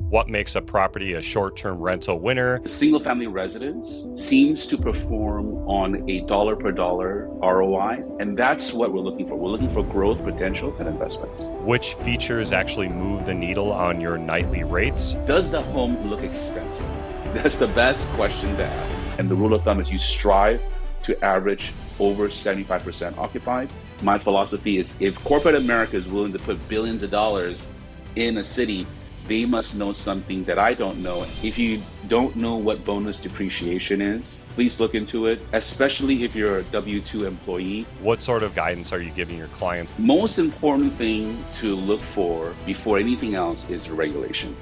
What makes a property a short-term rental winner? Single-family residence seems to perform on a dollar per dollar ROI, and that's what we're looking for. We're looking for growth potential and investments. Which features actually move the needle on your nightly rates? Does the home look expensive? That's the best question to ask. And the rule of thumb is you strive to average over 75% occupied. My philosophy is if corporate America is willing to put billions of dollars in a city, they must know something that I don't know. If you don't know what bonus depreciation is, please look into it, especially if you're a W-2 employee. What sort of guidance are you giving your clients? Most important thing to look for before anything else is regulation.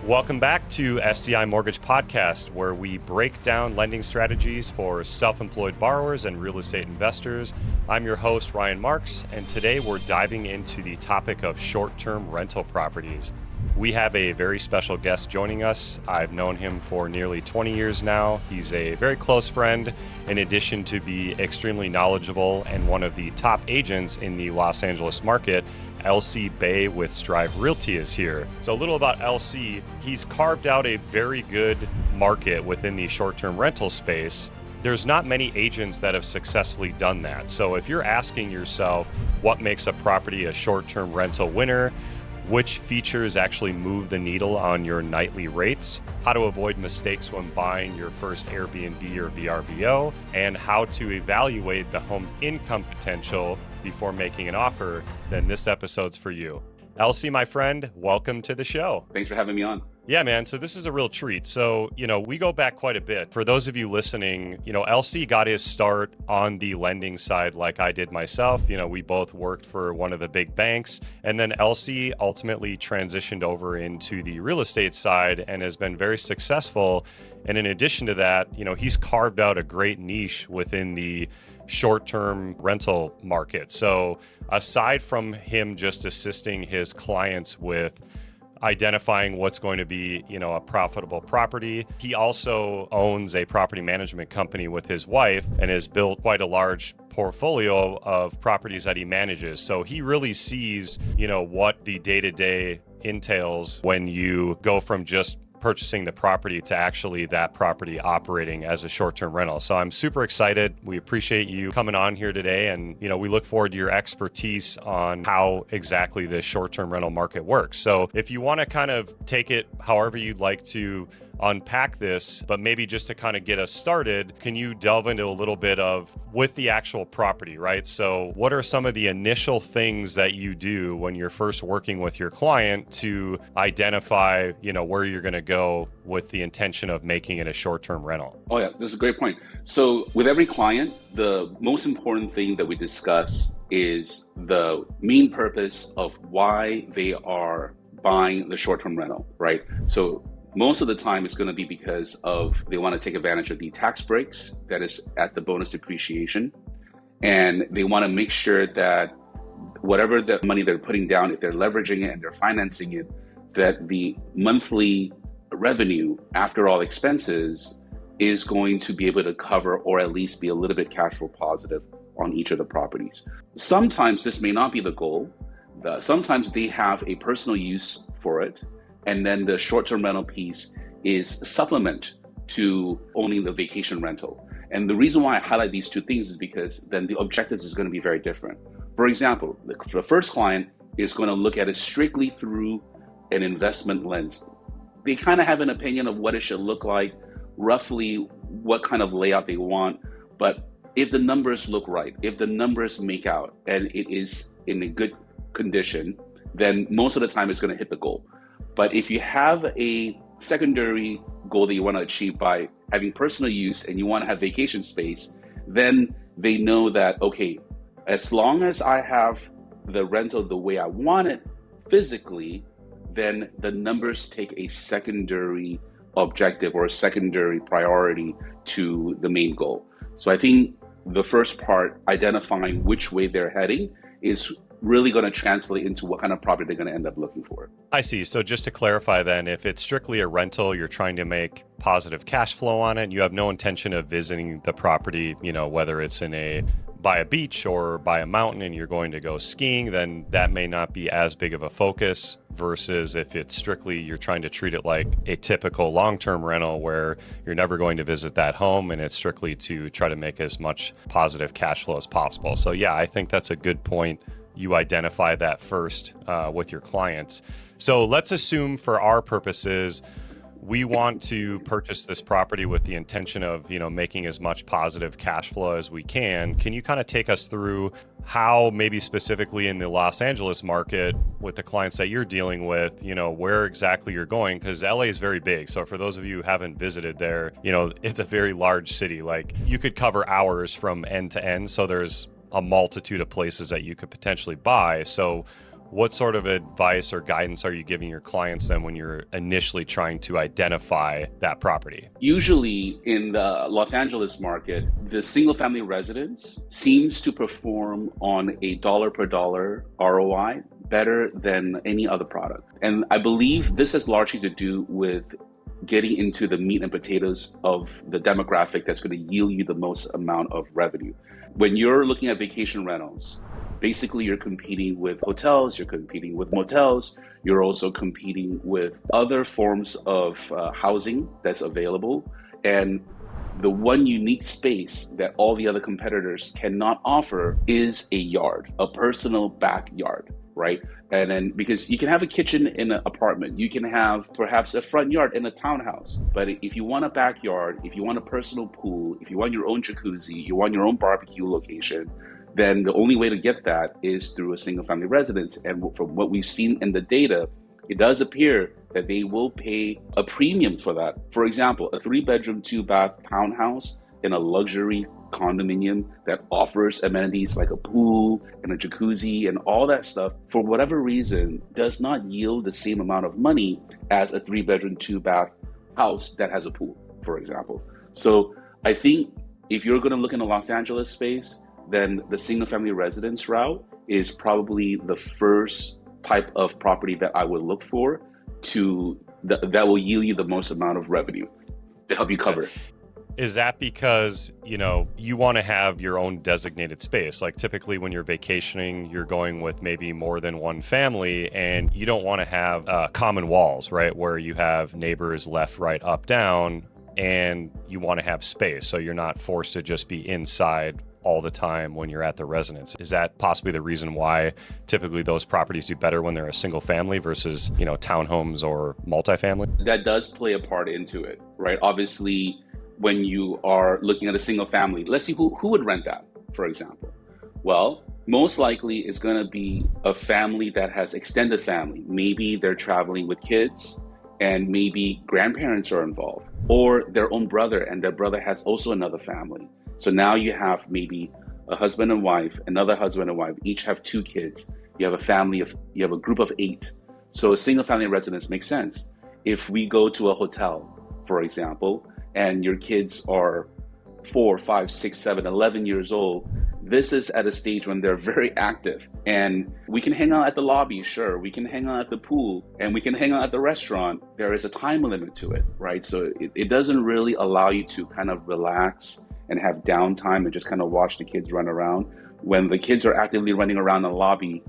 Welcome back to SEI Mortgage Podcast, where we break down lending strategies for self-employed borrowers and real estate investors. I'm your host, Ryan Marks, and today we're diving into the topic of short-term rental properties. We have a very special guest joining us. I've known him for nearly 20 years now. He's a very close friend, in addition to be extremely knowledgeable and one of the top agents in the Los Angeles market. LC Bay with Strive Realty is here. So a little about LC. He's carved out a very good market within the short-term rental space. There's not many agents that have successfully done that. So if you're asking yourself what makes a property a short-term rental winner, which features actually move the needle on your nightly rates, how to avoid mistakes when buying your first Airbnb or VRBO, and how to evaluate the home's income potential before making an offer, then this episode's for you. LC, my friend, welcome to the show. Thanks for having me on. Yeah, man. So this is a real treat. So, we go back quite a bit. For those of you listening, LC got his start on the lending side like I did myself. We both worked for one of the big banks. And then LC ultimately transitioned over into the real estate side and has been very successful. And in addition to that, he's carved out a great niche within the short-term rental market. So aside from him just assisting his clients with identifying what's going to be, a profitable property, he also owns a property management company with his wife and has built quite a large portfolio of properties that he manages. So he really sees, what the day-to-day entails when you go from just purchasing the property to actually that property operating as a short-term rental. So I'm super excited. We appreciate you coming on here today. And, we look forward to your expertise on how exactly this short-term rental market works. So if you want to kind of take it however you'd like to unpack this, but maybe just to kind of get us started, can you delve into a little bit of with the actual property, right? So what are some of the initial things that you do when you're first working with your client to identify, where you're going to go with the intention of making it a short-term rental? Oh yeah, this is a great point. So with every client, the most important thing that we discuss is the main purpose of why they are buying the short-term rental, right? So most of the time it's going to be because of they want to take advantage of the tax breaks that is at the bonus depreciation. And they want to make sure that whatever the money they're putting down, if they're leveraging it and they're financing it, that the monthly revenue after all expenses is going to be able to cover or at least be a little bit cash flow positive on each of the properties. Sometimes this may not be the goal. Sometimes they have a personal use for it. And then the short-term rental piece is a supplement to owning the vacation rental. And the reason why I highlight these two things is because then the objectives is going to be very different. For example, the first client is going to look at it strictly through an investment lens. They kind of have an opinion of what it should look like, roughly what kind of layout they want. But if the numbers look right, if the numbers make out and it is in a good condition, then most of the time it's going to hit the goal. But if you have a secondary goal that you want to achieve by having personal use and you want to have vacation space, then they know that, okay, as long as I have the rental the way I want it physically, then the numbers take a secondary objective or a secondary priority to the main goal. So I think the first part, identifying which way they're heading, is really going to translate into what kind of property they're going to end up looking for. I see. So just to clarify then, if it's strictly a rental, you're trying to make positive cash flow on it, you have no intention of visiting the property, whether it's in a by a beach or by a mountain and you're going to go skiing, then that may not be as big of a focus versus if it's strictly you're trying to treat it like a typical long-term rental where you're never going to visit that home and it's strictly to try to make as much positive cash flow as possible. So yeah, I think that's a good point. You identify that first with your clients. So let's assume for our purposes, we want to purchase this property with the intention of, making as much positive cash flow as we can. Can you kind of take us through how maybe specifically in the Los Angeles market with the clients that you're dealing with, where exactly you're going? Because LA is very big. So for those of you who haven't visited there, it's a very large city. Like you could cover hours from end to end. So there's a multitude of places that you could potentially buy. So what sort of advice or guidance are you giving your clients then when you're initially trying to identify that property? Usually in the Los Angeles market, the single family residence seems to perform on a dollar per dollar ROI better than any other product. And I believe this has largely to do with getting into the meat and potatoes of the demographic that's going to yield you the most amount of revenue. When you're looking at vacation rentals, basically, you're competing with hotels, you're competing with motels, you're also competing with other forms of housing that's available. And the one unique space that all the other competitors cannot offer is a yard, a personal backyard, right? And then because you can have a kitchen in an apartment, you can have perhaps a front yard in a townhouse. But if you want a backyard, if you want a personal pool, if you want your own jacuzzi, you want your own barbecue location, then the only way to get that is through a single family residence. And from what we've seen in the data, it does appear that they will pay a premium for that. For example, a 3-bedroom, 2-bath townhouse in a luxury condominium that offers amenities like a pool and a jacuzzi and all that stuff, for whatever reason, does not yield the same amount of money as a 3-bedroom, 2-bath house that has a pool, for example. So I think if you're going to look in the Los Angeles space, then the single family residence route is probably the first type of property that I would look for that will yield you the most amount of revenue to help you cover. Is that because, you want to have your own designated space? Like typically when you're vacationing, you're going with maybe more than one family and you don't want to have common walls, right? Where you have neighbors left, right, up, down, and you want to have space. So you're not forced to just be inside all the time when you're at the residence. Is that possibly the reason why typically those properties do better when they're a single family versus, townhomes or multifamily? That does play a part into it, right? Obviously, when you are looking at a single family, let's see who would rent that, for example. Well, most likely it's going to be a family that has extended family. Maybe they're traveling with kids and maybe grandparents are involved, or their own brother and their brother has also another family. So now you have maybe a husband and wife, another husband and wife, each have 2 kids. You have a group of 8. So a single family residence makes sense. If we go to a hotel, for example, and your kids are 4, 5, 6, 7, 11 years old, this is at a stage when they're very active. And we can hang out at the lobby, sure. We can hang out at the pool and we can hang out at the restaurant. There is a time limit to it, right? So it doesn't really allow you to kind of relax and have downtime and just kind of watch the kids run around. When the kids are actively running around the lobby,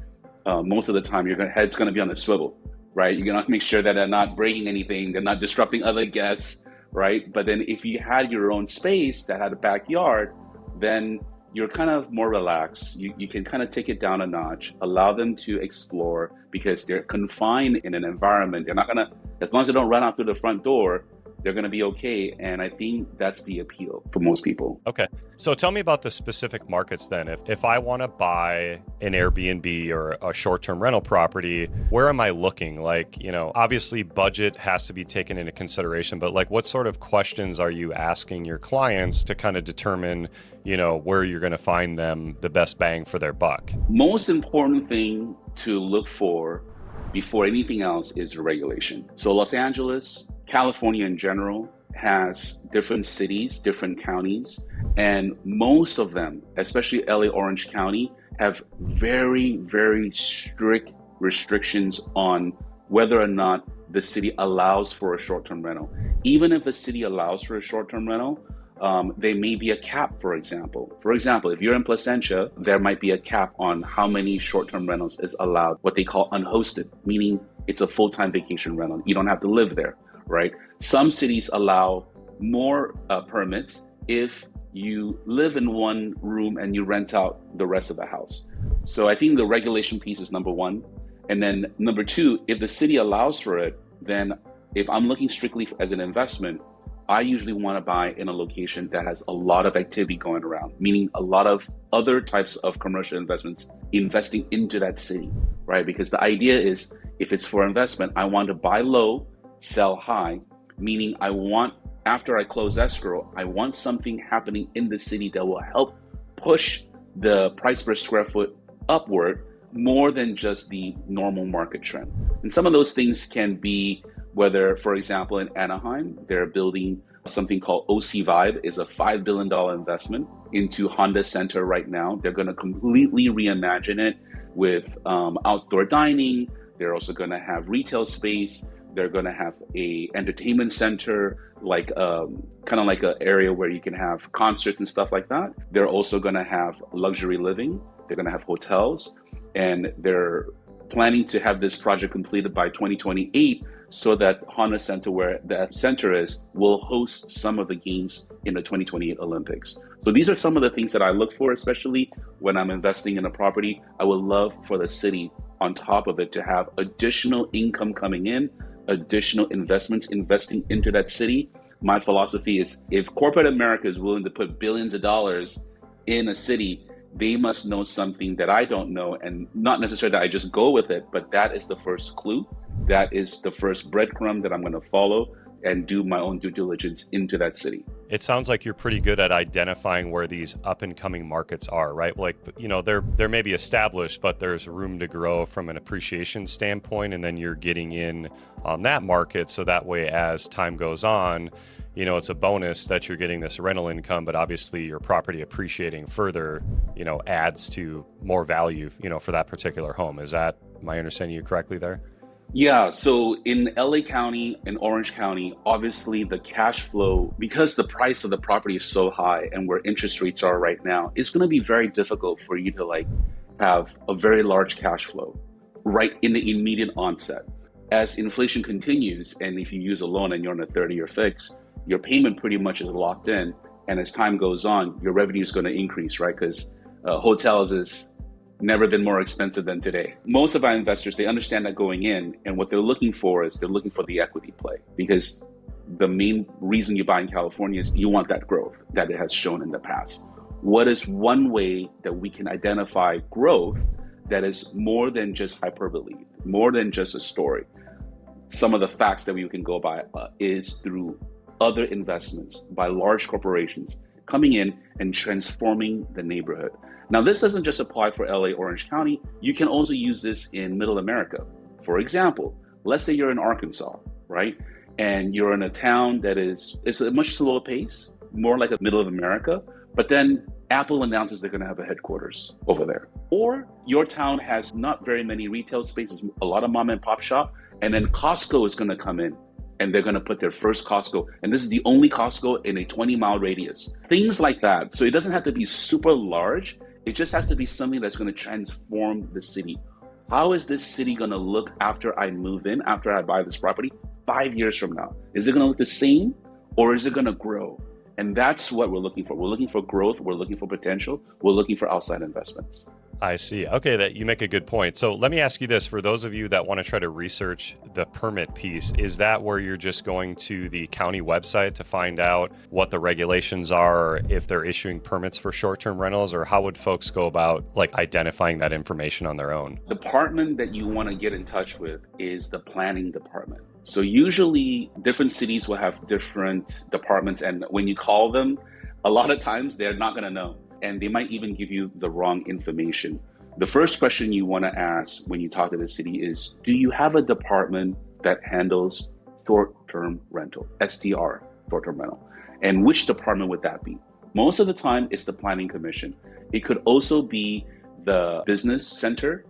most of the time your head's going to be on the swivel, right? You're going to make sure that they're not breaking anything, they're not disrupting other guests, right? But then if you had your own space that had a backyard, then you're kind of more relaxed. You can kind of take it down a notch, allow them to explore because they're confined in an environment. They're not going to, as long as they don't run out through the front door, they're going to be okay. And I think that's the appeal for most people. Okay. So tell me about the specific markets then. If I want to buy an Airbnb or a short-term rental property, where am I looking? Like, obviously budget has to be taken into consideration, but like what sort of questions are you asking your clients to kind of determine, where you're going to find them the best bang for their buck? Most important thing to look for before anything else is regulation. So Los Angeles, California in general, has different cities, different counties, and most of them, especially LA Orange County, have very, very strict restrictions on whether or not the city allows for a short-term rental. Even if the city allows for a short-term rental, There may be a cap, for example. For example, if you're in Placentia, there might be a cap on how many short-term rentals is allowed, what they call unhosted, meaning it's a full-time vacation rental. You don't have to live there, right? Some cities allow more permits if you live in one room and you rent out the rest of the house. So I think the regulation piece is number one. And then number two, if the city allows for it, then if I'm looking strictly as an investment, I usually want to buy in a location that has a lot of activity going around, meaning a lot of other types of commercial investments investing into that city, right? Because the idea is if it's for investment, I want to buy low, sell high, meaning I want, after I close escrow, I want something happening in the city that will help push the price per square foot upward more than just the normal market trend. And some of those things can be whether, for example, in Anaheim, they're building something called OC Vibe, is a $5 billion investment into Honda Center right now. They're going to completely reimagine it with outdoor dining. They're also going to have retail space. They're going to have a entertainment center, like kind of like an area where you can have concerts and stuff like that. They're also going to have luxury living. They're going to have hotels, and they're planning to have this project completed by 2028 so that Honda Center, where that center is, will host some of the games in the 2028 Olympics. So these are some of the things that I look for, especially when I'm investing in a property. I would love for the city on top of it to have additional income coming in, additional investments investing into that city. My philosophy is if corporate America is willing to put billions of dollars in a city, they must know something that I don't know, and not necessarily that I just go with it, but that is the first clue. That is the first breadcrumb that I'm going to follow and do my own due diligence into that city. It sounds like you're pretty good at identifying where these up and coming markets are, right? Like, you know, they're maybe established, but there's room to grow from an appreciation standpoint. And then you're getting in on that market. So that way, as time goes on, you know, it's a bonus that you're getting this rental income, but obviously your property appreciating further, you know, adds to more value, you know, for that particular home. Am I understanding you correctly there? Yeah, so in LA County and Orange County, obviously the cash flow, because the price of the property is so high and where interest rates are right now, it's going to be very difficult for you to like have a very large cash flow right in the immediate onset. As inflation continues, and if you use a loan and you're on a 30-year fix, your payment pretty much is locked in. And as time goes on, your revenue is going to increase, right? Because hotels is never been more expensive than today. Most of our investors, they understand that going in, and what they're looking for is they're looking for the equity play, because the main reason you buy in California is you want that growth that it has shown in the past. What is one way that we can identify growth that is more than just hyperbole, more than just a story? Some of the facts that we can go by is through other investments by large corporations coming in and transforming the neighborhood. Now, this doesn't just apply for LA, Orange County. You can also use this in Middle America. For example, let's say you're in Arkansas, right? And you're in a town that it's a much slower pace, more like a middle of America, but then Apple announces they're going to have a headquarters over there. Or your town has not very many retail spaces, a lot of mom and pop shop, and then Costco is going to come in and they're going to put their first Costco. And this is the only Costco in a 20-mile radius. Things like that. So it doesn't have to be super large. It just has to be something that's going to transform the city. How is this city going to look after I move in, after I buy this property 5 years from now? Is it going to look the same, or is it going to grow? And that's what we're looking for. We're looking for growth. We're looking for potential. We're looking for outside investments. I see. Okay, that you make a good point. So let me ask you this. For those of you that want to try to research the permit piece, is that where you're just going to the county website to find out what the regulations are, or if they're issuing permits for short-term rentals, or how would folks go about like identifying that information on their own? The department that you want to get in touch with is the planning department. So usually different cities will have different departments, and when you call them, a lot of times they're not going to know. And they might even give you the wrong information. The first question you want to ask when you talk to the city is, do you have a department that handles short-term rental, STR, short-term rental? And which department would that be? Most of the time, it's the planning commission. It could also be the business center,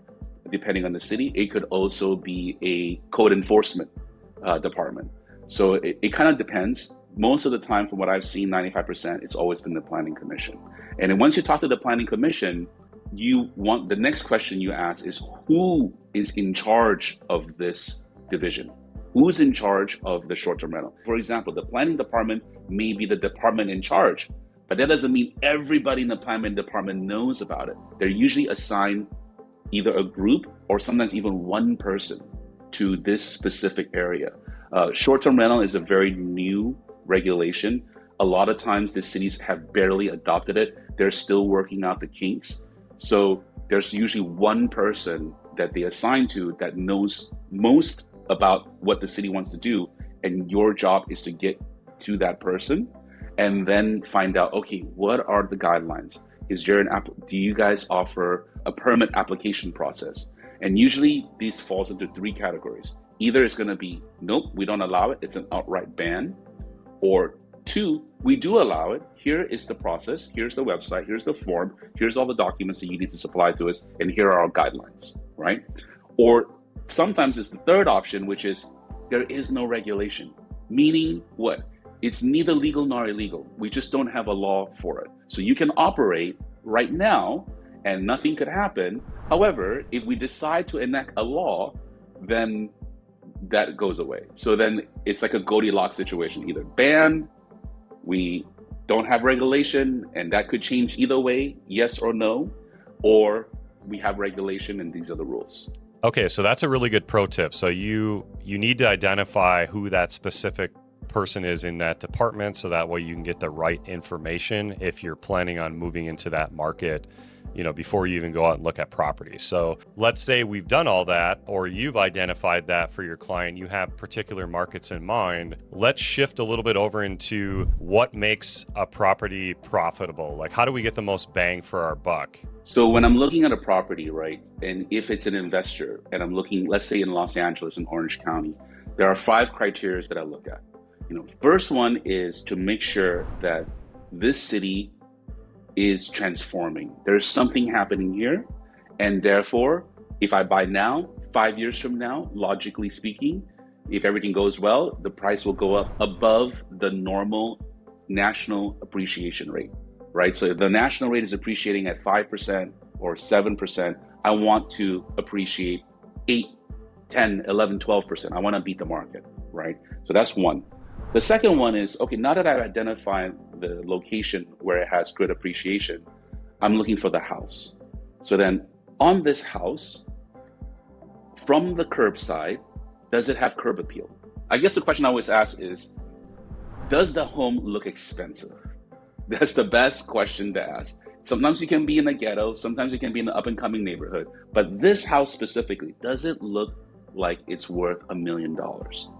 depending on the city. It could also be a code enforcement department. So it kind of depends. most of the time, from what I've seen, 95%, it's always been the planning commission. And then once you talk to the planning commission, the next question you ask is, who is in charge of this division? Who's in charge of the short-term rental? For example, the planning department may be the department in charge, but that doesn't mean everybody in the planning department knows about it. They're usually assigned either a group or sometimes even one person to this specific area. Short-term rental is a very new regulation. A lot of times the cities have barely adopted it. They're still working out the kinks. So there's usually one person that they assign to that knows most about what the city wants to do. And your job is to get to that person and then find out, okay, what are the guidelines? Do you guys offer a permit application process? And usually these falls into three categories. Either it's going to be, nope, we don't allow it. It's an outright ban. Or two, we do allow it. Here is the process. Here's the website. Here's the form. Here's all the documents that you need to supply to us. And here are our guidelines, right? Or sometimes it's the third option, which is there is no regulation. Meaning what? It's neither legal nor illegal. We just don't have a law for it. So you can operate right now and nothing could happen. However, if we decide to enact a law, then that goes away. So then it's like a Goldilocks situation. Either ban, we don't have regulation, and that could change either way, yes or no, or we have regulation and these are the rules. Okay, so that's a really good pro tip. So you need to identify who that specific person is in that department, so that way you can get the right information if you're planning on moving into that market, before you even go out and look at property. So let's say we've done all that, or you've identified that for your client, you have particular markets in mind. Let's shift a little bit over into what makes a property profitable. Like, how do we get the most bang for our buck? So when I'm looking at a property, right, and if it's an investor and I'm looking, let's say in Los Angeles and Orange County, there are 5 criteria that I look at. First one is to make sure that this city is transforming. There's something happening here. And therefore, if I buy now, 5 years from now, logically speaking, if everything goes well, the price will go up above the normal national appreciation rate, right? So if the national rate is appreciating at 5% or 7%, I want to appreciate 8, 10, 11, 12%. I want to beat the market, right? So that's one. The second one is, okay, now that I've identified the location where it has good appreciation, I'm looking for the house. So then on this house, from the curbside, does it have curb appeal? I guess the question I always ask is, does the home look expensive? That's the best question to ask. Sometimes you can be in a ghetto, sometimes you can be in an up and coming neighborhood, but this house specifically, does it look like it's worth $1 million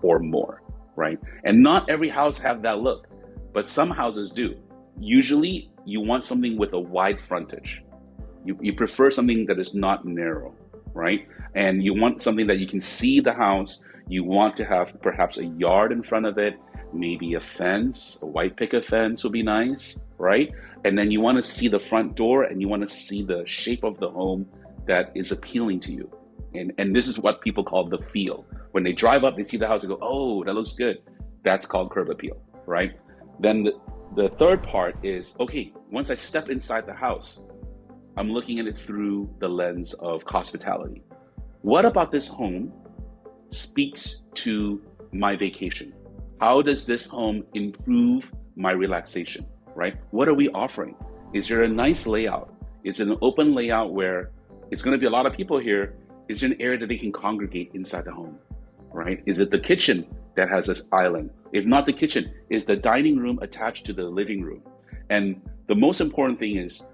or more? Right? And not every house have that look, but some houses do. Usually you want something with a wide frontage. You prefer something that is not narrow, right? And you want something that you can see the house. You want to have perhaps a yard in front of it, maybe a fence, a white picket fence would be nice, right? And then you want to see the front door and you want to see the shape of the home that is appealing to you. And this is what people call the feel. When they drive up, they see the house and go, oh, that looks good. That's called curb appeal, right? Then the third part is, okay, once I step inside the house, I'm looking at it through the lens of hospitality. What about this home speaks to my vacation? How does this home improve my relaxation, right? What are we offering? Is there a nice layout? Is it an open layout where it's going to be a lot of people here? Is there an area that they can congregate inside the home, right? Is it the kitchen that has this island? If not the kitchen, is the dining room attached to the living room? And the most important thing is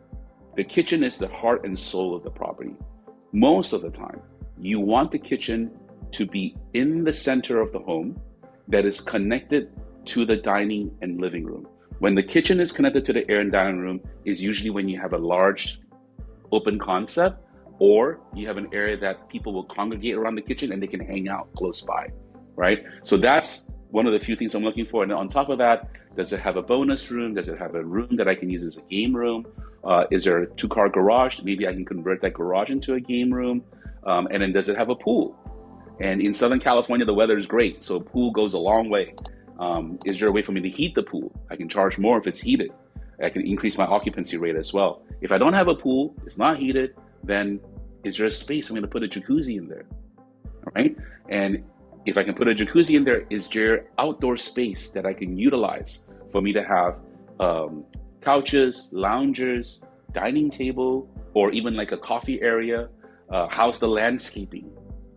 the kitchen is the heart and soul of the property. Most of the time, you want the kitchen to be in the center of the home that is connected to the dining and living room. When the kitchen is connected to the air and dining room is usually when you have a large open concept, or you have an area that people will congregate around the kitchen and they can hang out close by, right? So that's one of the few things I'm looking for. And on top of that, does it have a bonus room? Does it have a room that I can use as a game room? Is there a 2-car garage? Maybe I can convert that garage into a game room. And then does it have a pool? And in Southern California, the weather is great. So a pool goes a long way. Is there a way for me to heat the pool? I can charge more if it's heated. I can increase my occupancy rate as well. If I don't have a pool, it's not heated, then is there a space I'm going to put a jacuzzi in there? All right. And if I can put a jacuzzi in there, is there outdoor space that I can utilize for me to have couches, loungers, dining table, or even like a coffee area? How's the landscaping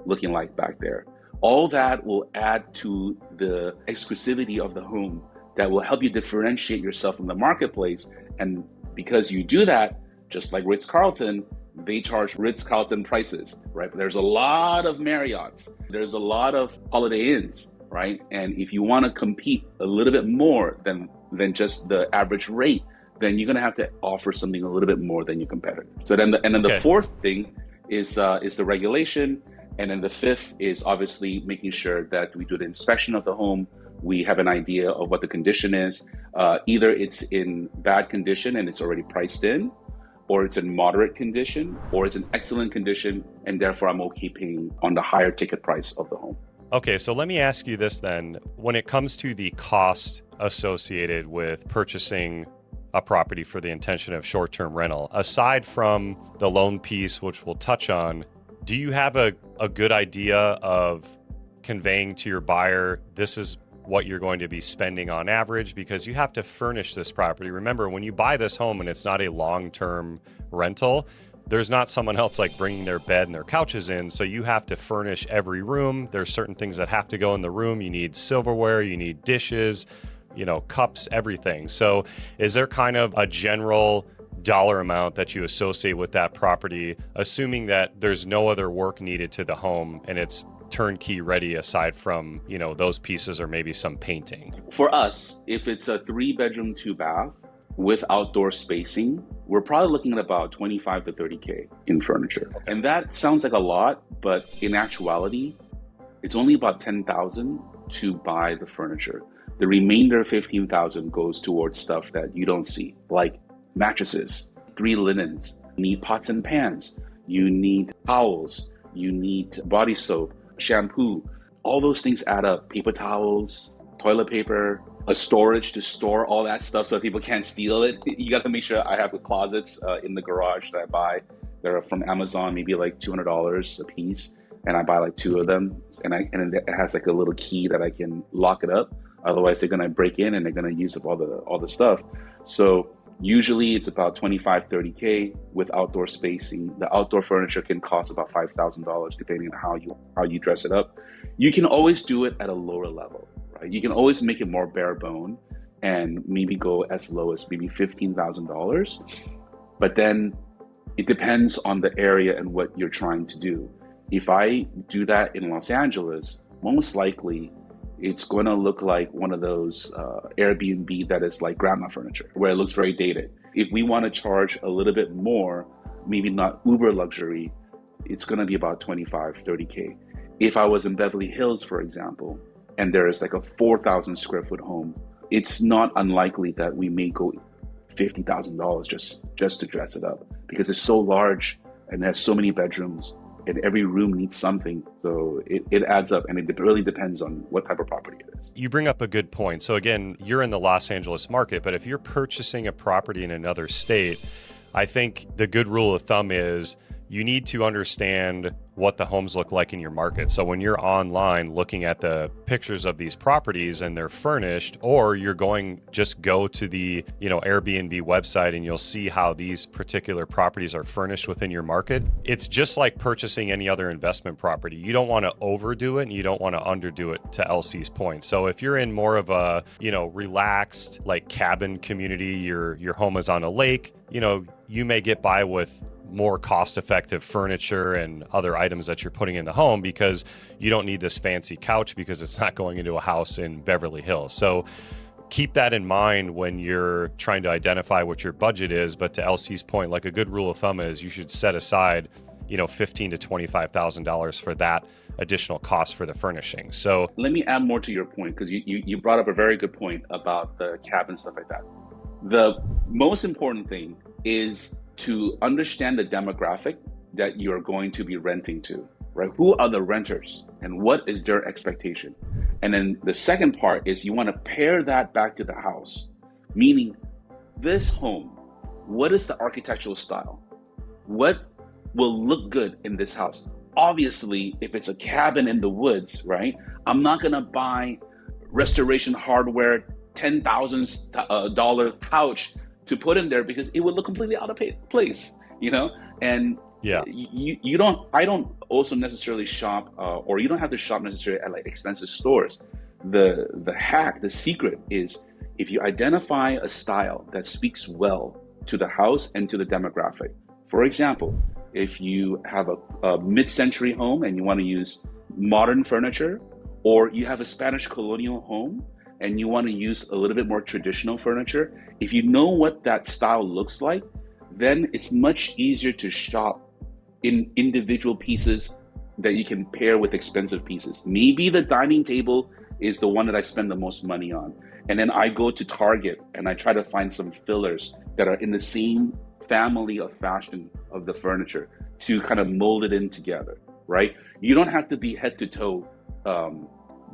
looking like back there? All that will add to the exclusivity of the home that will help you differentiate yourself from the marketplace. And because you do that, just like Ritz-Carlton, they charge Ritz-Carlton prices, right? But there's a lot of Marriotts. There's a lot of Holiday Inns, right? And if you want to compete a little bit more than just the average rate, then you're going to have to offer something a little bit more than your competitor. So then, the fourth thing is the regulation. And then the fifth is obviously making sure that we do the inspection of the home. We have an idea of what the condition is. Either it's in bad condition and it's already priced in, or it's in moderate condition, or it's in excellent condition, and therefore I'm okay paying on the higher ticket price of the home. Okay, so let me ask you this then. When it comes to the cost associated with purchasing a property for the intention of short-term rental, aside from the loan piece, which we'll touch on, do you have a good idea of conveying to your buyer, this is what you're going to be spending on average? Because you have to furnish this property. Remember, when you buy this home and it's not a long-term rental, there's not someone else like bringing their bed and their couches in. So you have to furnish every room. There's certain things that have to go in the room. You need silverware, you need dishes, cups, everything. So is there kind of a general dollar amount that you associate with that property, assuming that there's no other work needed to the home and it's turnkey ready aside from, those pieces or maybe some painting? For us, if it's a 3-bedroom, 2-bath with outdoor spacing, we're probably looking at about 25 to 30K in furniture. And that sounds like a lot, but in actuality, it's only about 10,000 to buy the furniture. The remainder 15,000 goes towards stuff that you don't see, like mattresses, 3 linens, you need pots and pans, you need towels, you need body soap, shampoo. All those things add up. Paper towels, toilet paper, a storage to store all that stuff so people can't steal it. You got to make sure I have the closets in the garage that I buy. They're from Amazon, maybe like $200 a piece, and I buy like 2 of them. And it has like a little key that I can lock it up. Otherwise, they're gonna break in and they're gonna use up all the stuff. So usually it's about 25, 30K with outdoor spacing. The outdoor furniture can cost about $5,000 depending on how you dress it up. You can always do it at a lower level, right? You can always make it more bare bone and maybe go as low as maybe $15,000. But then it depends on the area and what you're trying to do. If I do that in Los Angeles, most likely it's going to look like one of those Airbnb that is like grandma furniture, where it looks very dated. If we want to charge a little bit more, maybe not uber luxury, it's going to be about 25, 30K. If I was in Beverly Hills, for example, and there is like a 4,000 square foot home, it's not unlikely that we may go $50,000 just to dress it up, because it's so large and has so many bedrooms. And every room needs something. So it adds up, and it really depends on what type of property it is. You bring up a good point. So again, you're in the Los Angeles market, but if you're purchasing a property in another state, I think the good rule of thumb is you need to understand what the homes look like in your market. So when you're online looking at the pictures of these properties and they're furnished, or you're just go to the, Airbnb website and you'll see how these particular properties are furnished within your market. It's just like purchasing any other investment property. You don't want to overdo it and you don't want to underdo it, to LC's point. So if you're in more of a, relaxed like cabin community, your home is on a lake, you may get by with more cost-effective furniture and other items that you're putting in the home because you don't need this fancy couch because it's not going into a house in Beverly Hills. So keep that in mind when you're trying to identify what your budget is. But to LC's point, like a good rule of thumb is you should set aside, $15,000 to $25,000 for that additional cost for the furnishing. So let me add more to your point, because you brought up a very good point about the cabin, stuff like that. The most important thing is to understand the demographic that you're going to be renting to. right? Who are the renters and what is their expectation? And then the second part is you want to pair that back to the house, meaning this home, what is the architectural style? What will look good in this house? Obviously, if it's a cabin in the woods, right? I'm not going to buy restoration hardware, $10,000 couch to put in there because it would look completely out of place, And yeah, I don't also necessarily shop, or you don't have to shop necessarily at like expensive stores. The secret is if you identify a style that speaks well to the house and to the demographic. For example, if you have a mid-century home and you want to use modern furniture, or you have a Spanish colonial home and you want to use a little bit more traditional furniture, if you know what that style looks like, then it's much easier to shop in individual pieces that you can pair with expensive pieces. Maybe the dining table is the one that I spend the most money on. And then I go to Target and I try to find some fillers that are in the same family of fashion of the furniture to kind of mold it in together, right? You don't have to be head to toe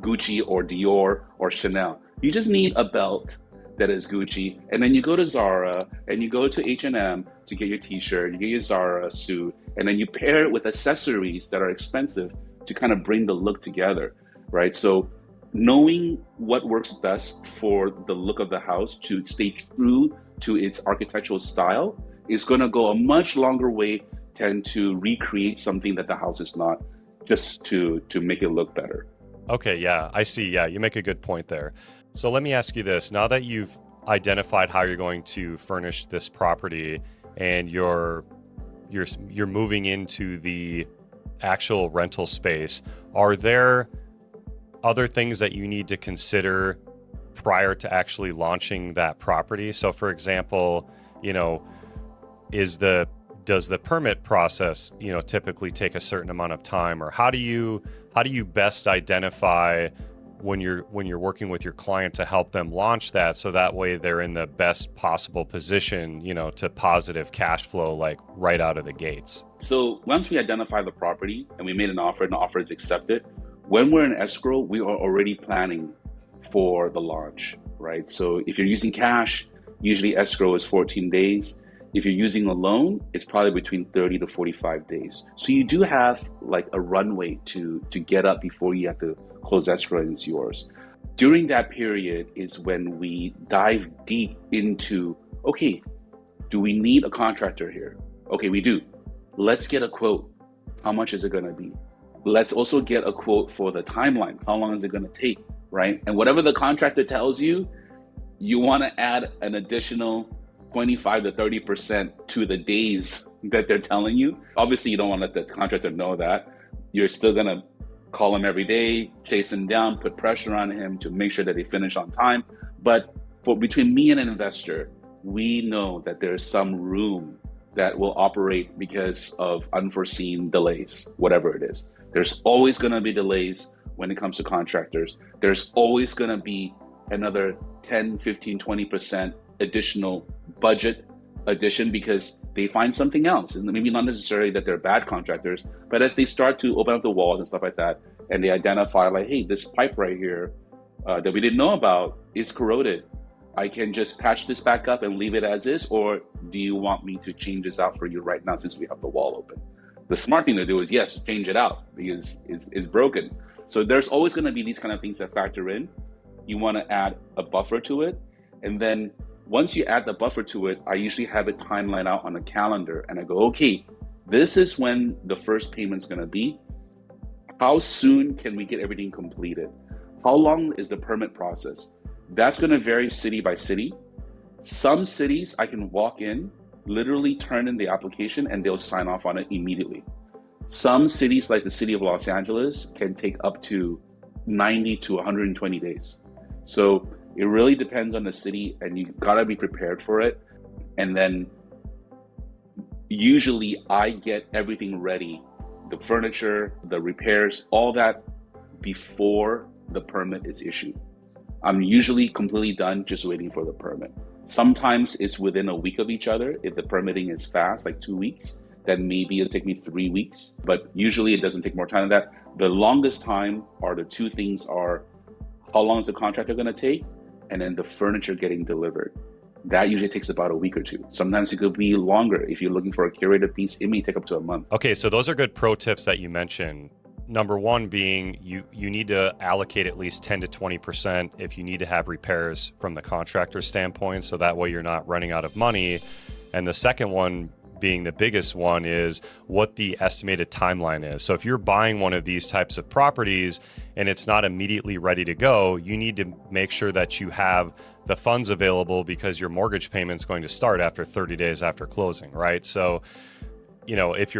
Gucci or Dior or Chanel. You just need a belt that is Gucci, and then you go to Zara and you go to H&M to get your t-shirt, you get your Zara suit, and then you pair it with accessories that are expensive to kind of bring the look together, right? So knowing what works best for the look of the house to stay true to its architectural style is going to go a much longer way than to recreate something that the house is not, just to make it look better. Okay, yeah, I see. Yeah, you make a good point there. So let me ask you this. Now that you've identified how you're going to furnish this property and you're moving into the actual rental space, are there other things that you need to consider prior to actually launching that property? So for example, does the permit process, typically take a certain amount of time, or how do you best identify when you're working with your client to help them launch that, so that way they're in the best possible position, to positive cash flow, like right out of the gates? So once we identify the property and we made an offer and the offer is accepted, when we're in escrow, we are already planning for the launch, right? So if you're using cash, usually escrow is 14 days. If you're using a loan, it's probably between 30 to 45 days. So you do have like a runway to get up before you have to close escrow and it's yours. During that period is when we dive deep into, okay, do we need a contractor here? Okay, we do. Let's get a quote. How much is it going to be? Let's also get a quote for the timeline. How long is it going to take, right? And whatever the contractor tells you, you want to add an additional 25 to 30% to the days that they're telling you. Obviously, you don't want to let the contractor know that. You're still going to call him every day, chase him down, put pressure on him to make sure that they finish on time. But between me and an investor, we know that there's some room that will operate because of unforeseen delays, whatever it is. There's always going to be delays when it comes to contractors. There's always going to be another 10, 15, 20% additional budget addition because they find something else. And maybe not necessarily that they're bad contractors, but as they start to open up the walls and stuff like that, and they identify like, hey, this pipe right here that we didn't know about is corroded. I can just patch this back up and leave it as is, or do you want me to change this out for you right now since we have the wall open? The smart thing to do is, yes, change it out because it's broken. So there's always going to be these kind of things that factor in. You want to add a buffer to it. And then once you add the buffer to it, I usually have it timeline out on a calendar and I go, okay, this is when the first payment's going to be. How soon can we get everything completed? How long is the permit process? That's going to vary city by city. Some cities I can walk in, literally turn in the application and they'll sign off on it immediately. Some cities like the city of Los Angeles can take up to 90 to 120 days. So it really depends on the city and you gotta be prepared for it. And then usually I get everything ready, the furniture, the repairs, all that before the permit is issued. I'm usually completely done just waiting for the permit. Sometimes it's within a week of each other if the permitting is fast, like 2 weeks. then maybe it'll take me 3 weeks, but usually it doesn't take more time than that. The longest time are the two things are how long is the contractor going to take, and then the furniture getting delivered. That usually takes about a week or two. Sometimes it could be longer. If you're looking for a curated piece, it may take up to a month. Okay, so those are good pro tips that you mentioned. Number one being you need to allocate at least 10 to 20% if you need to have repairs from the contractor standpoint, so that way you're not running out of money. And the second one being the biggest one is what the estimated timeline is. So if you're buying one of these types of properties and it's not immediately ready to go, you need to make sure that you have the funds available because your mortgage payment's going to start after 30 days after closing, right? So, if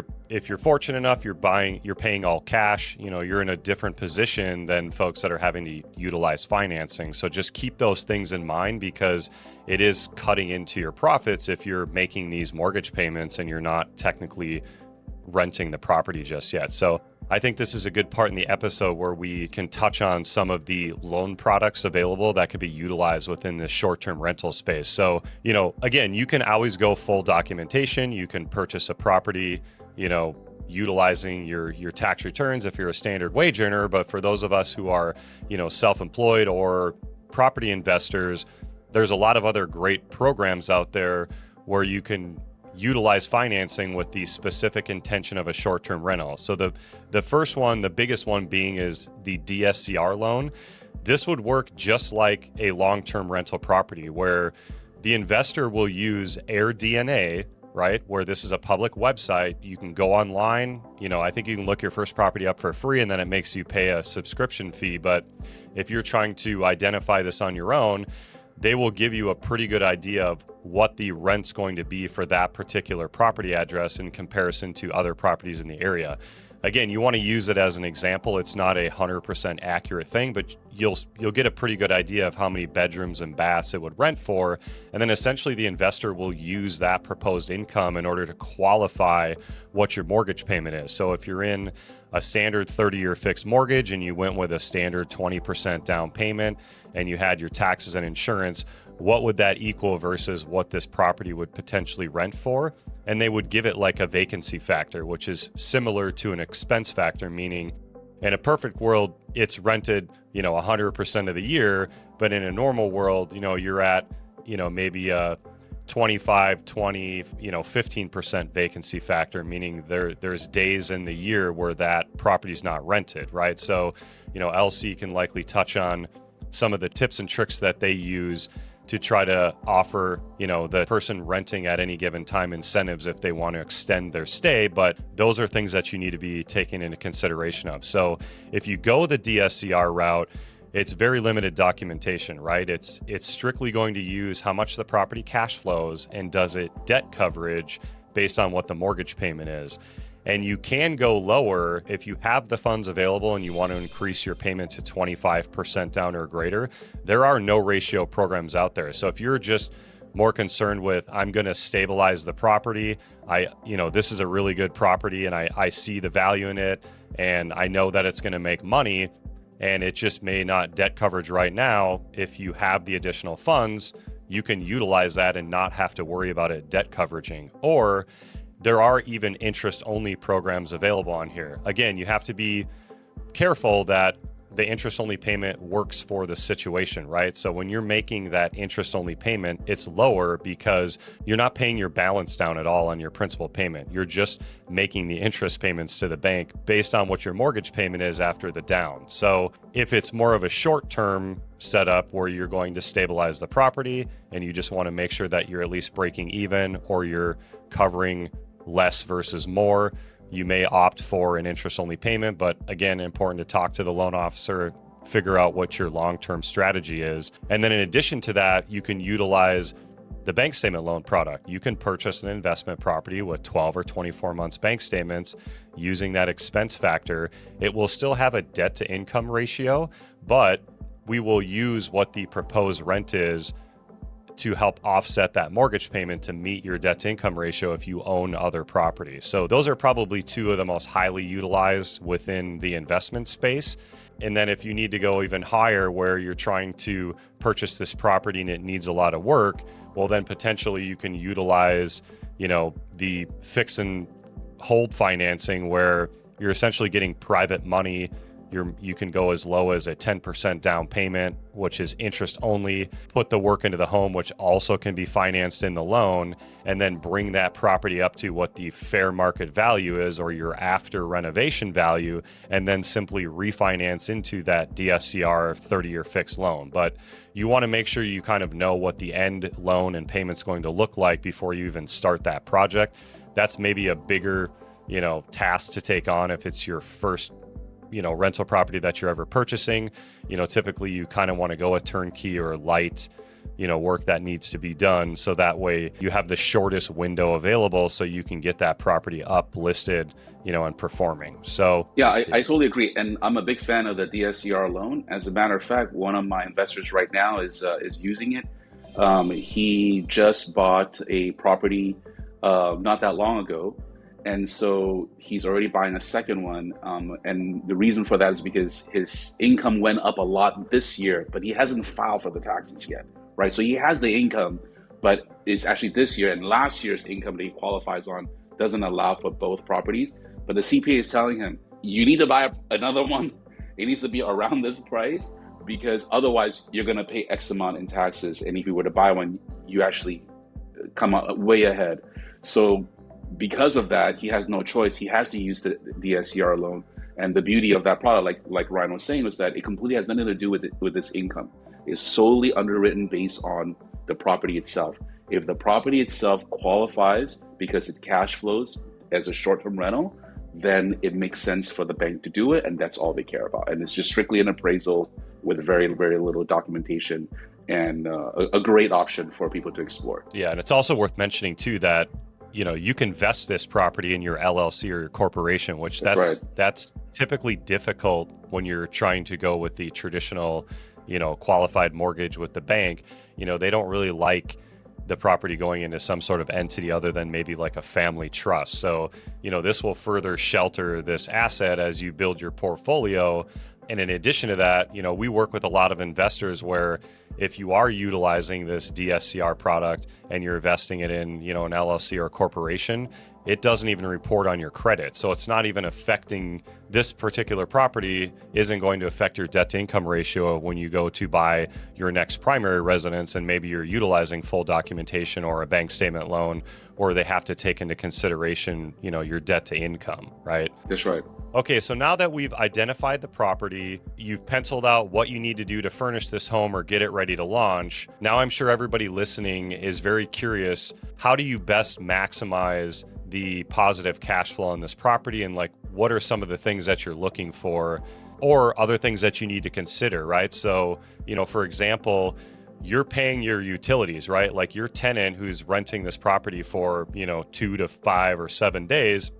you're fortunate enough, you're paying all cash, you're in a different position than folks that are having to utilize financing. So just keep those things in mind because it is cutting into your profits if you're making these mortgage payments and you're not technically renting the property just yet. So I think this is a good part in the episode where we can touch on some of the loan products available that could be utilized within the short-term rental space. So, again, you can always go full documentation. You can purchase a property, utilizing your tax returns if you're a standard wage earner. But for those of us who are, self-employed or property investors, there's a lot of other great programs out there where you can utilize financing with the specific intention of a short-term rental. So the first one, the biggest one being is the DSCR loan. This would work just like a long-term rental property where the investor will use AirDNA, right? Where this is a public website. You can go online. I think you can look your first property up for free and then it makes you pay a subscription fee. But if you're trying to identify this on your own, they will give you a pretty good idea of what the rent's going to be for that particular property address in comparison to other properties in the area. Again, you want to use it as an example. It's not a 100% accurate thing, but you'll get a pretty good idea of how many bedrooms and baths it would rent for. And then essentially the investor will use that proposed income in order to qualify what your mortgage payment is. So if you're in a standard 30-year fixed mortgage and you went with a standard 20% down payment and you had your taxes and insurance, what would that equal versus what this property would potentially rent for? And they would give it like a vacancy factor, which is similar to an expense factor, meaning in a perfect world, it's rented, 100% of the year. But in a normal world, you're at, maybe a 25, 20, 15% vacancy factor, meaning there's days in the year where that property's not rented, right? So, LC can likely touch on some of the tips and tricks that they use to try to offer, the person renting at any given time incentives if they want to extend their stay. But those are things that you need to be taken into consideration of. So if you go the DSCR route, it's very limited documentation, right? It's strictly going to use how much the property cash flows and does it debt coverage based on what the mortgage payment is. And you can go lower if you have the funds available and you want to increase your payment to 25% down or greater. There are no ratio programs out there. So if you're just more concerned with, I'm going to stabilize the property, this is a really good property and I see the value in it and I know that it's going to make money and it just may not debt coverage right now. If you have the additional funds, you can utilize that and not have to worry about it debt coveraging. Or there are even interest-only programs available on here. Again, you have to be careful that the interest-only payment works for the situation, right? So when you're making that interest-only payment, it's lower because you're not paying your balance down at all on your principal payment. You're just making the interest payments to the bank based on what your mortgage payment is after the down. So if it's more of a short-term setup where you're going to stabilize the property and you just want to make sure that you're at least breaking even or you're covering less versus more, you may opt for an interest-only payment. But again, important to talk to the loan officer, figure out what your long-term strategy is. And then in addition to that, you can utilize the bank statement loan product. You can purchase an investment property with 12 or 24 months bank statements using that expense factor. It will still have a debt to income ratio, but we will use what the proposed rent is to help offset that mortgage payment to meet your debt to income ratio if you own other properties. So those are probably two of the most highly utilized within the investment space. And then if you need to go even higher where you're trying to purchase this property and it needs a lot of work, well then potentially you can utilize, the fix and hold financing where you're essentially getting private money. You can go as low as a 10% down payment, which is interest only, put the work into the home, which also can be financed in the loan, and then bring that property up to what the fair market value is or your after renovation value, and then simply refinance into that DSCR 30-year fixed loan. But you want to make sure you kind of know what the end loan and payment's going to look like before you even start that project. That's maybe a bigger, task to take on if it's your first rental property that you're ever purchasing. Typically you kind of want to go a turnkey or light, work that needs to be done. So that way you have the shortest window available so you can get that property up, listed, and performing. So yeah, I totally agree. And I'm a big fan of the DSCR loan. As a matter of fact, one of my investors right now is using it. He just bought a property not that long ago. And so he's already buying a second one. And the reason for that is because his income went up a lot this year, but he hasn't filed for the taxes yet, right? So he has the income, but it's actually this year, and last year's income that he qualifies on doesn't allow for both properties. But the CPA is telling him, you need to buy another one. It needs to be around this price because otherwise you're going to pay X amount in taxes. And if you were to buy one, you actually come out way ahead. So because of that, he has no choice. He has to use the DSCR loan. And the beauty of that product, like Ryan was saying, was that it completely has nothing to do with its income. It's solely underwritten based on the property itself. If the property itself qualifies because it cash flows as a short-term rental, then it makes sense for the bank to do it, and that's all they care about. And it's just strictly an appraisal with very, very little documentation, and a great option for people to explore. Yeah, and it's also worth mentioning too that you can vest this property in your LLC or your corporation, which that's typically difficult when you're trying to go with the traditional, qualified mortgage with the bank. They don't really like the property going into some sort of entity other than maybe like a family trust. So, this will further shelter this asset as you build your portfolio. And in addition to that, we work with a lot of investors where if you are utilizing this DSCR product and you're investing it in, an LLC or a corporation, it doesn't even report on your credit. So it's not even affecting this particular property, isn't going to affect your debt to income ratio when you go to buy your next primary residence and maybe you're utilizing full documentation or a bank statement loan, or they have to take into consideration, your debt to income, right? That's right. Okay, so now that we've identified the property, you've penciled out what you need to do to furnish this home or get it ready to launch. Now I'm sure everybody listening is very curious, how do you best maximize the positive cash flow on this property, and what are some of the things that you're looking for or other things that you need to consider, right? So, for example, you're paying your utilities, right? Like your tenant who's renting this property for, 2 to 5 or 7 days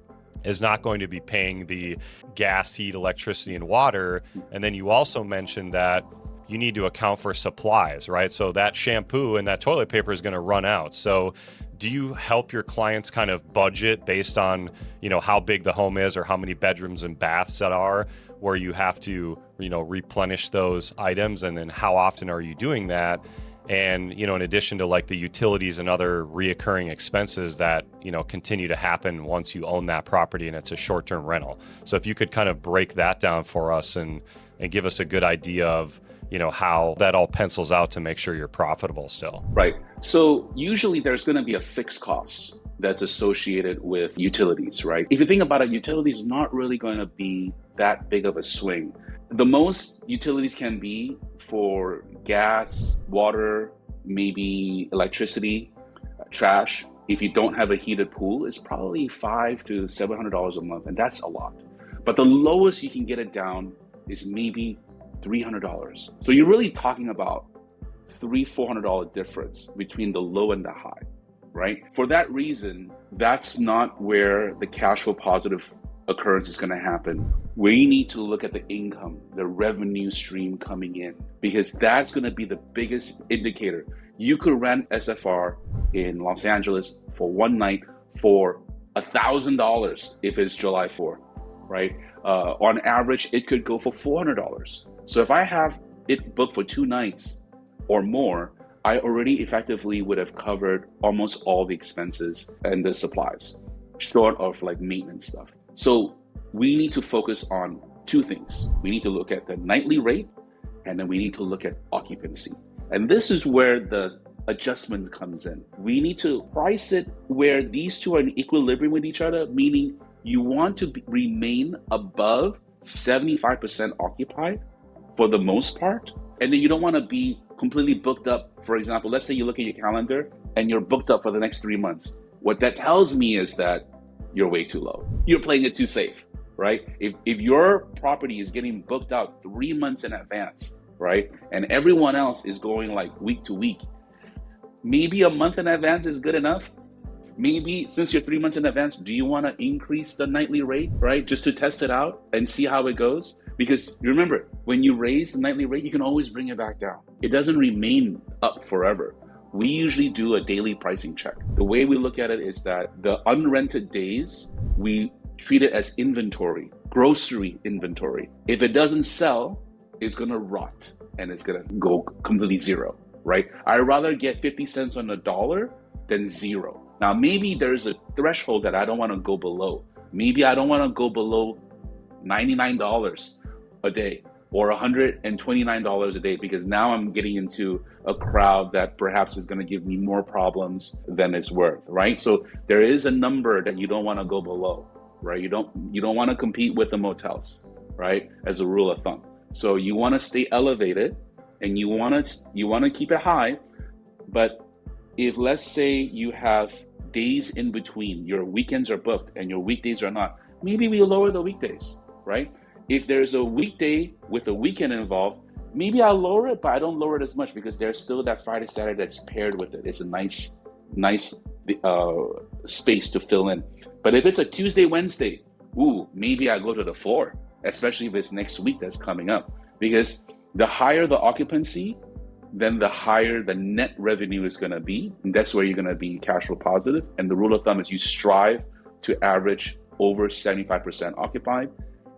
is not going to be paying the gas, heat, electricity, and water. And then you also mentioned that you need to account for supplies, right? So that shampoo and that toilet paper is going to run out. So do you help your clients kind of budget based on, how big the home is or how many bedrooms and baths that are, where you have to, replenish those items? And then how often are you doing that? And, in addition to the utilities and other reoccurring expenses that, continue to happen once you own that property and it's a short-term rental. So if you could kind of break that down for us and give us a good idea of, how that all pencils out to make sure you're profitable still. Right. So usually there's going to be a fixed cost that's associated with utilities, right? If you think about it, utilities is not really going to be that big of a swing. The most utilities can be for gas, water, maybe electricity, trash. If you don't have a heated pool, it's probably $500 to $700 a month, and that's a lot. But the lowest you can get it down is maybe $300. So you're really talking about $400 difference between the low and the high, right? For that reason, that's not where the cash flow positive occurrence is going to happen. We need to look at the income, the revenue stream coming in, because that's going to be the biggest indicator. You could rent SFR in Los Angeles for one night for $1,000 if it's July 4th, right? On average, it could go for $400. So if I have it booked for 2 nights or more, I already effectively would have covered almost all the expenses and the supplies. short of like maintenance stuff. So we need to focus on two things. We need to look at the nightly rate, and then we need to look at occupancy. And this is where the adjustment comes in. We need to price it where these two are in equilibrium with each other, meaning you want to remain above 75% occupied for the most part. And then you don't want to be completely booked up. For example, let's say you look at your calendar and you're booked up for the next 3 months. What that tells me is that you're way too low. You're playing it too safe, right? If your property is getting booked out 3 months in advance, right? And everyone else is going like week to week, maybe a month in advance is good enough. Maybe since you're 3 months in advance, do you want to increase the nightly rate, right? Just to test it out and see how it goes. Because remember, when you raise the nightly rate, you can always bring it back down. It doesn't remain up forever. We usually do a daily pricing check. The way we look at it is that the unrented days, we treat it as inventory, grocery inventory. If it doesn't sell, it's gonna rot and it's gonna go completely zero, right? I'd rather get 50 cents on the dollar than zero. Now, maybe there's a threshold that I don't wanna go below. Maybe I don't wanna go below $99 a day or $129 a day, because now I'm getting into a crowd that perhaps is going to give me more problems than it's worth, right? So there is a number that you don't want to go below, right? You don't want to compete with the motels, right? As a rule of thumb. So you want to stay elevated and you want to keep it high. But if, let's say, you have days in between, your weekends are booked and your weekdays are not, maybe we lower the weekdays, right? If there's a weekday with a weekend involved, maybe I'll lower it, but I don't lower it as much because there's still that Friday, Saturday that's paired with it. It's a nice space to fill in. But if it's a Tuesday, Wednesday, maybe I go to the floor, especially if it's next week that's coming up. Because the higher the occupancy, then the higher the net revenue is going to be. And that's where you're going to be cash flow positive. And the rule of thumb is you strive to average over 75% occupied.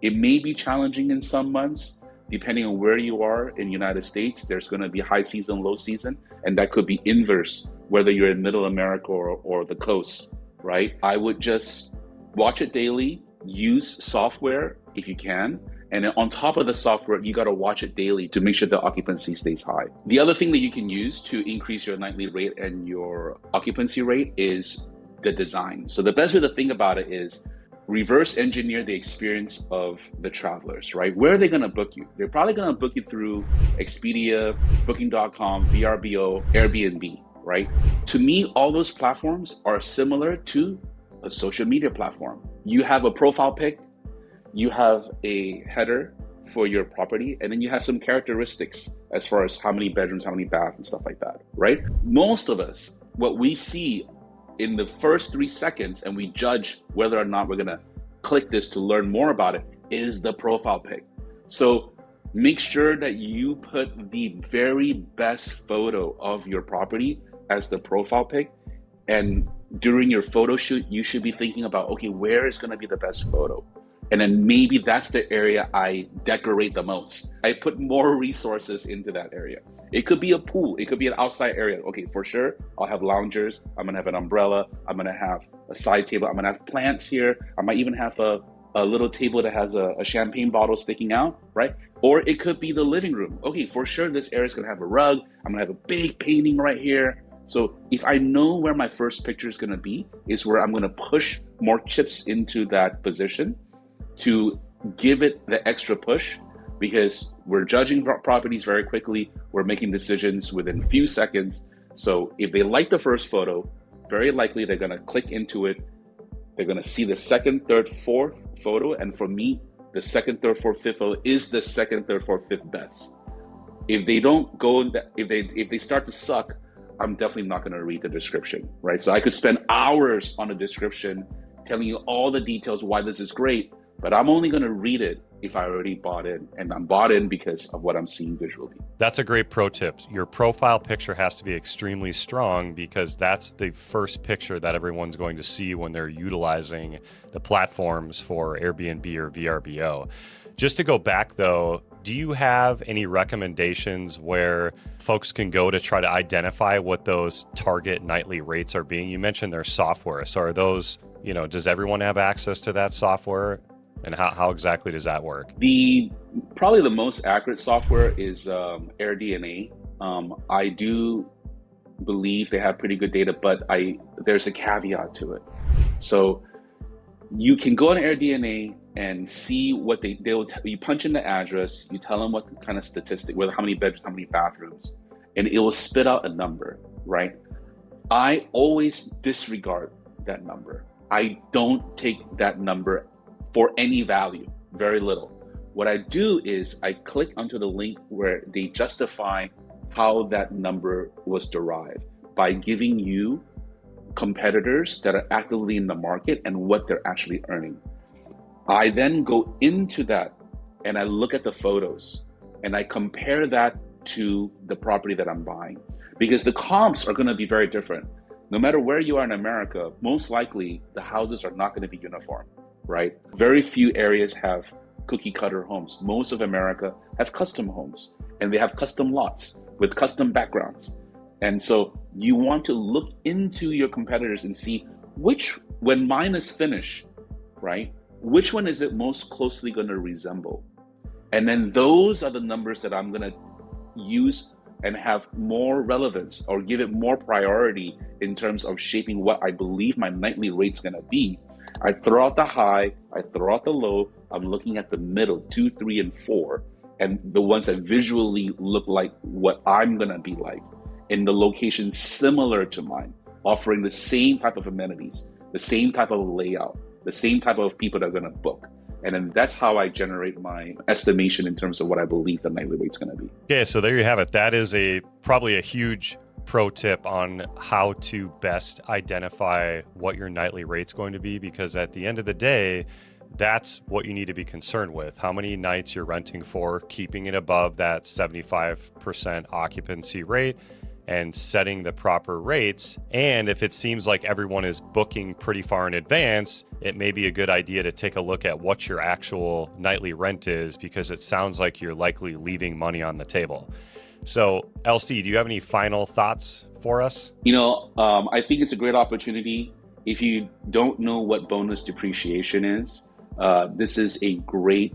It may be challenging in some months, depending on where you are in the United States. There's going to be high season, low season, and that could be inverse, whether you're in middle America or the coast, right? I would just watch it daily, use software if you can, and then on top of the software, you got to watch it daily to make sure the occupancy stays high. The other thing that you can use to increase your nightly rate and your occupancy rate is the design. So the best way to think about it is reverse engineer the experience of the travelers, right? Where are they going to book you? They're probably going to book you through Expedia, Booking.com, VRBO, Airbnb, right? To me, all those platforms are similar to a social media platform. You have a profile pic, you have a header for your property, and then you have some characteristics as far as how many bedrooms, how many baths, and stuff like that, right? Most of us, what we see in the first 3 seconds, and we judge whether or not we're gonna click this to learn more about it, is the profile pic. So make sure that you put the very best photo of your property as the profile pic. And during your photo shoot, you should be thinking about, okay, where is gonna be the best photo? And then maybe that's the area I decorate the most. I put more resources into that area. It could be a pool. It could be an outside area. Okay, for sure, I'll have loungers. I'm gonna have an umbrella. I'm gonna have a side table. I'm gonna have plants here. I might even have a little table that has a champagne bottle sticking out, right? Or it could be the living room. Okay, for sure, this area is gonna have a rug. I'm gonna have a big painting right here. So if I know where my first picture is gonna be, is where I'm gonna push more chips into that position to give it the extra push, because we're judging properties very quickly. We're making decisions within a few seconds. So if they like the first photo, very likely they're gonna click into it. They're gonna see the second, third, fourth photo. And for me, the second, third, fourth, fifth photo is the second, third, fourth, fifth best. If they don't go, if they start to suck, I'm definitely not gonna read the description, right? So I could spend hours on a description telling you all the details why this is great, but I'm only going to read it if I already bought in, and I'm bought in because of what I'm seeing visually. That's a great pro tip. Your profile picture has to be extremely strong, because that's the first picture that everyone's going to see when they're utilizing the platforms for Airbnb or VRBO. Just to go back though, do you have any recommendations where folks can go to try to identify what those target nightly rates are being? You mentioned their software. So are those does everyone have access to that software? And how exactly does that work? Probably the most accurate software is AirDNA. I do believe they have pretty good data, but there's a caveat to it. So you can go on AirDNA and see what you punch in the address, you tell them what kind of statistic, whether how many bedrooms, how many bathrooms, and it will spit out a number, right? I always disregard that number. I don't take that number for any value, very little. What I do is I click onto the link where they justify how that number was derived by giving you competitors that are actively in the market and what they're actually earning. I then go into that and I look at the photos and I compare that to the property that I'm buying, because the comps are going to be very different. No matter where you are in America, most likely the houses are not going to be uniform, right? Very few areas have cookie cutter homes. Most of America have custom homes, and they have custom lots with custom backgrounds. And so you want to look into your competitors and see when mine is finished, right? Which one is it most closely going to resemble? And then those are the numbers that I'm going to use and have more relevance or give it more priority in terms of shaping what I believe my nightly rate's going to be. I throw out the high, I throw out the low. I'm looking at the middle, 2, 3, and 4, and the ones that visually look like what I'm going to be like in the location similar to mine, offering the same type of amenities, the same type of layout, the same type of people that are going to book. And then that's how I generate my estimation in terms of what I believe the nightly rate's going to be. Okay, so there you have it. That is probably a huge pro tip on how to best identify what your nightly rate's going to be, because at the end of the day, that's what you need to be concerned with. How many nights you're renting for, keeping it above that 75% occupancy rate, and setting the proper rates. And if it seems like everyone is booking pretty far in advance, it may be a good idea to take a look at what your actual nightly rent is, because it sounds like you're likely leaving money on the table. So, LC, do you have any final thoughts for us? I think it's a great opportunity. If you don't know what bonus depreciation is, this is a great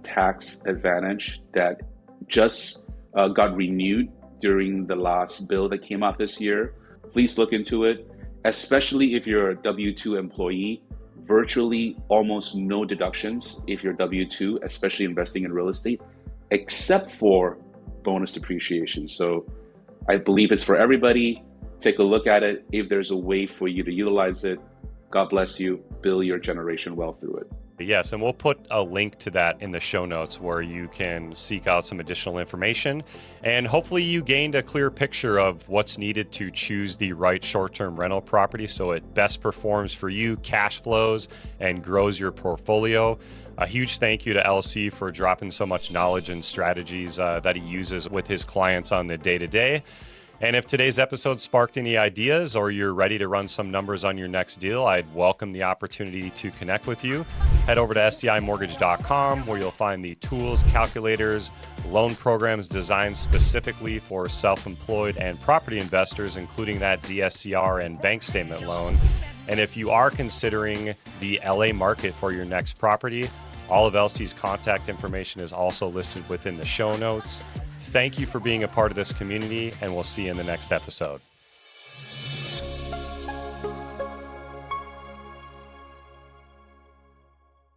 tax advantage that just got renewed during the last bill that came out this year. Please look into it, especially if you're a W-2 employee. Virtually almost no deductions if you're W-2, especially investing in real estate, except for bonus depreciation. So I believe it's for everybody. Take a look at it. If there's a way for you to utilize it, God bless you. Build your generation wealth through it. Yes, and we'll put a link to that in the show notes where you can seek out some additional information. And hopefully you gained a clear picture of what's needed to choose the right short-term rental property so it best performs for you, cash flows, and grows your portfolio. A huge thank you to LC for dropping so much knowledge and strategies that he uses with his clients on the day-to-day. And if today's episode sparked any ideas or you're ready to run some numbers on your next deal, I'd welcome the opportunity to connect with you. Head over to SEIMortgage.com where you'll find the tools, calculators, loan programs designed specifically for self-employed and property investors, including that DSCR and bank statement loan. And if you are considering the LA market for your next property, all of LC's contact information is also listed within the show notes. Thank you for being a part of this community, and we'll see you in the next episode.